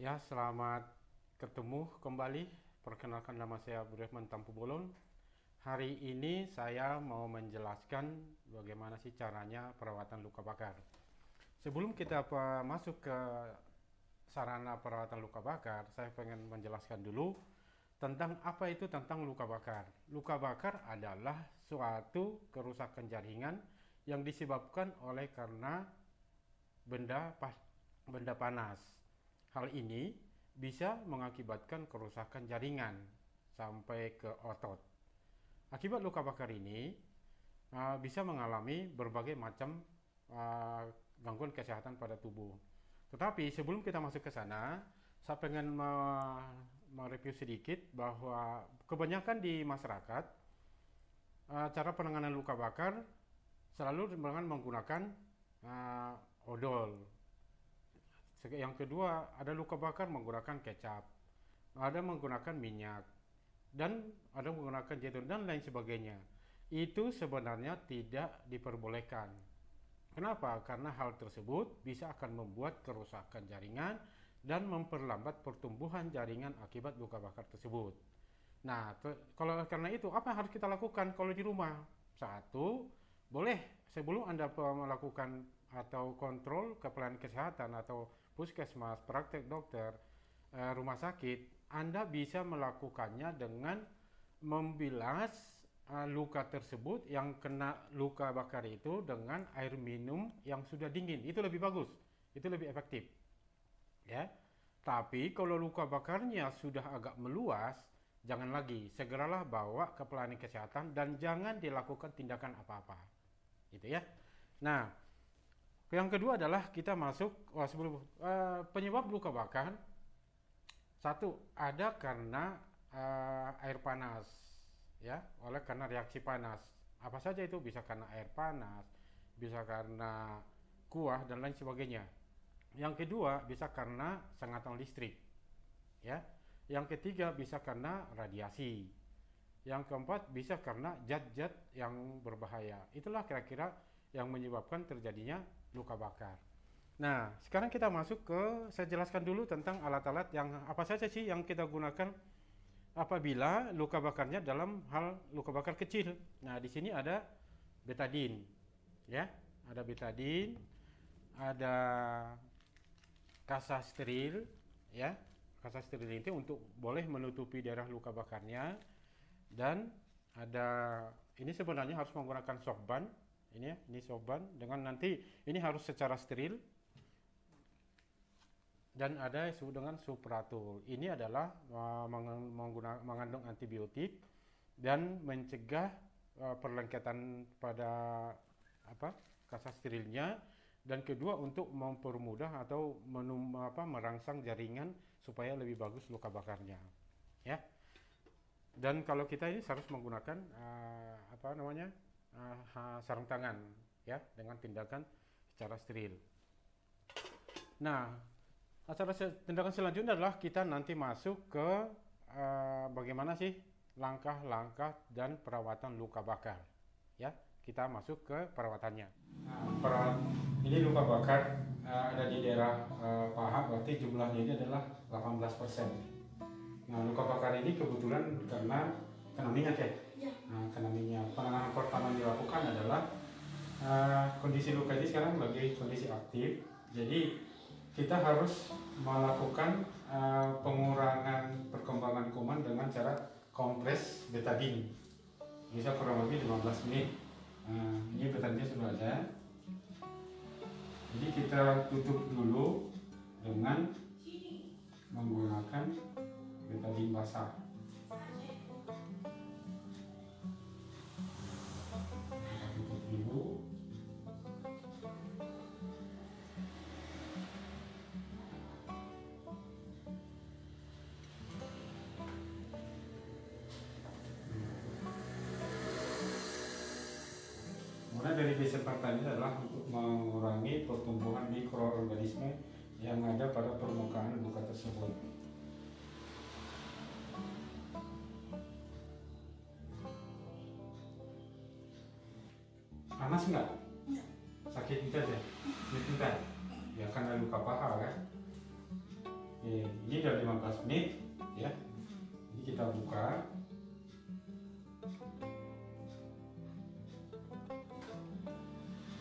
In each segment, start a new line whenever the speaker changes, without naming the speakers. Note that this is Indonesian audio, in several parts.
Ya, selamat ketemu kembali. Perkenalkan, nama saya Abdurrahman Tampu Bolon. Hari ini saya mau menjelaskan bagaimana sih caranya perawatan luka bakar. Sebelum kita masuk ke sarana perawatan luka bakar, saya pengen menjelaskan dulu tentang apa itu tentang luka bakar. Luka bakar adalah suatu kerusakan jaringan yang disebabkan oleh karena benda benda panas. Hal ini bisa mengakibatkan kerusakan jaringan sampai ke otot. Akibat luka bakar ini bisa mengalami berbagai macam uh, gangguan kesehatan pada tubuh. Tetapi sebelum kita masuk ke sana, saya pengen mereview sedikit bahwa kebanyakan di masyarakat cara penanganan luka bakar selalu dengan menggunakan odol. Yang kedua, ada luka bakar menggunakan kecap, ada menggunakan minyak, dan ada menggunakan jadon dan lain sebagainya. Itu sebenarnya tidak diperbolehkan. Kenapa? Karena hal tersebut bisa akan membuat kerusakan jaringan dan memperlambat pertumbuhan jaringan akibat luka bakar tersebut. Nah, kalau karena itu, apa yang harus kita lakukan kalau di rumah? Satu, boleh sebelum Anda melakukan atau kontrol ke pelayanan kesehatan atau puskesmas, praktek dokter, rumah sakit, Anda bisa melakukannya dengan membilas luka tersebut yang kena luka bakar itu dengan air minum yang sudah dingin. Itu lebih bagus, itu lebih efektif. Ya. Tapi kalau luka bakarnya sudah agak meluas, jangan lagi, segeralah bawa ke pelayanan kesehatan dan jangan dilakukan tindakan apa-apa. Gitu ya. Nah, yang kedua adalah kita masuk sebelum penyebab luka bakar. Satu, ada karena air panas, ya, oleh karena reaksi panas. Apa saja itu, bisa karena air panas, bisa karena kuah dan lain sebagainya. Yang kedua bisa karena sengatan listrik, ya. Yang ketiga bisa karena radiasi. Yang keempat bisa karena zat-zat yang berbahaya. Itulah kira-kira yang menyebabkan terjadinya luka bakar. Nah, sekarang kita masuk ke, saya jelaskan dulu tentang alat-alat yang apa saja sih yang kita gunakan apabila luka bakarnya dalam hal luka bakar kecil. Nah, di sini ada betadine, ya, ada betadine, ada kasa steril, ya. Kasa steril itu untuk boleh menutupi daerah luka bakarnya, dan ada, ini sebenarnya harus menggunakan sorban, ini ya, ini sorban dengan nanti ini harus secara steril, dan ada yang disebut dengan Supratul. Ini adalah mengandung antibiotik dan mencegah perlengketan pada kasa sterilnya, dan kedua untuk mempermudah atau merangsang jaringan supaya lebih bagus luka bakarnya, ya. Dan kalau kita ini harus menggunakan sarung tangan, ya, dengan tindakan secara steril. Nah, tindakan selanjutnya adalah kita nanti masuk ke bagaimana sih langkah-langkah dan perawatan luka bakar, ya. Kita masuk ke perawatannya. Ini luka bakar ada di daerah paha, berarti jumlahnya ini adalah 18%. Nah, luka bakar ini kebetulan karena kena minyak, ya. Ya. Nah, kena minyak. Penanganan pertama yang dilakukan adalah kondisi luka ini sekarang lagi kondisi aktif, jadi kita harus melakukan pengurangan perkembangan kuman dengan cara kompres betadine. Bisa kurang lebih 15 menit. Ini betadine sudah ada. Jadi kita tutup dulu dengan menggunakan betadine basah. Kita tutup dulu. Kemudian dari disinfektan ini adalah untuk mengurangi pertumbuhan mikroorganisme yang ada pada permukaan luka tersebut. Panas nggak? Sakit tidak ya? Tidak. Ya karena luka paha, kan? Oke, ini udah 15 menit ya. Jadi kita buka.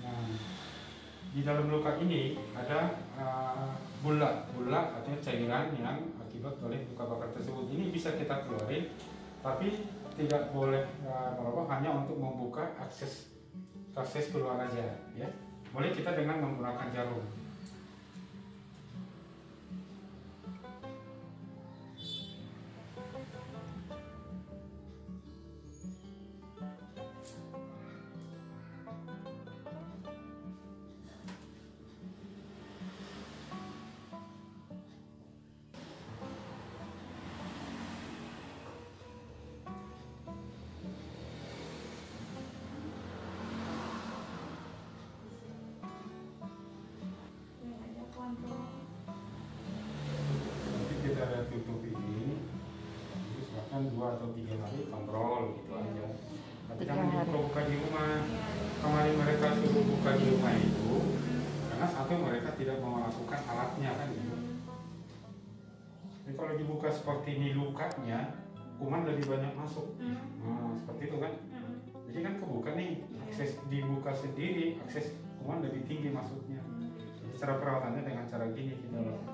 Nah, di dalam luka ini ada bulat atau cairan yang akibat oleh luka bakar tersebut. Ini bisa kita keluarin, tapi tidak boleh hanya untuk membuka akses keluar aja ya. Boleh kita dengan menggunakan jarum. Nanti kita tutup ini, misalkan 2 atau 3 hari kontrol gitu aja. Tapi jangan dibuka di rumah. Kemarin mereka suruh buka di rumah itu karena satu mereka tidak mau melakukan alatnya kan gitu. Jadi kalau dibuka seperti ini lukanya, kuman lebih banyak masuk. Nah, seperti itu kan. Jadi kan kebuka nih, akses dibuka sendiri, akses kuman lebih tinggi masuknya. Jadi cara perawatannya dengan cara gini kita lakukan.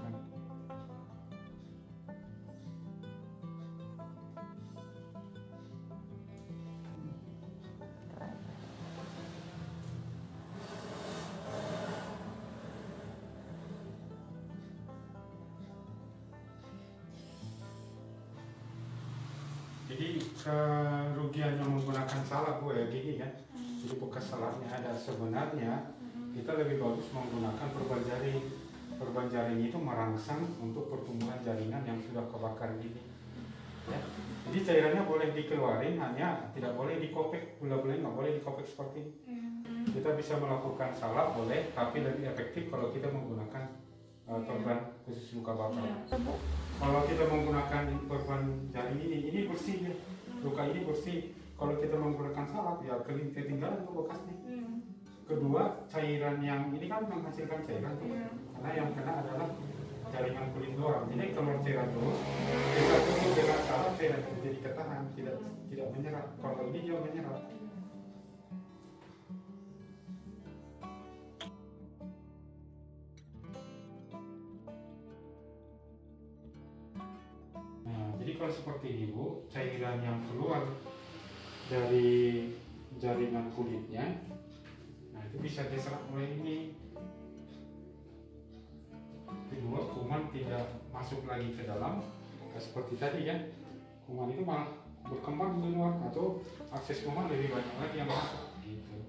Jadi kerugiannya menggunakan salak Bu ya gini kan. Jadi bekas salaknya ada, sebenarnya kita lebih bagus menggunakan perban jaring. Perban jaring itu merangsang untuk pertumbuhan jaringan yang sudah kebakar gini. Ya. Jadi cairannya boleh dikeluarin, hanya tidak boleh dikopek, gula-gulanya nggak boleh dikopek seperti ini. Kita bisa melakukan salak boleh, tapi lebih efektif kalau kita menggunakan perban khusus luka bakar. Kalau kita menggunakan perban jaring ini bersih ya. Luka ini bersih. Kalau kita menggunakan salak ya ketinggalan tuh bekasnya. Kedua, cairan yang ini kan menghasilkan cairan tuh. Karena yang kena adalah jaringan kulit doang. Ini keluar cairan terus. Kita tutup dengan salak, cairan itu jadi ketahan, tidak menyerap. Kalau ini dia menyerap. Jadi kalau seperti ini Bu, cairan yang keluar dari jaringan kulitnya, nah itu bisa diserap oleh ini. Kedua, kuman tidak masuk lagi ke dalam, seperti tadi kan, kuman itu malah berkembang di luar atau akses kuman lebih banyak lagi yang masuk. Gitu.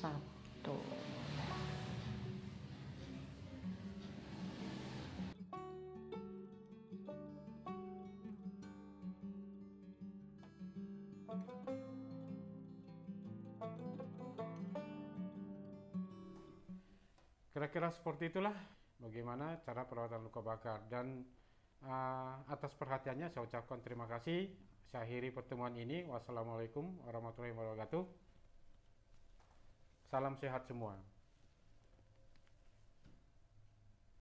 1.
Kira-kira seperti itulah bagaimana cara perawatan luka bakar. Dan atas perhatiannya saya ucapkan terima kasih. Saya akhiri pertemuan ini. Wassalamualaikum warahmatullahi wabarakatuh. Salam sehat semua.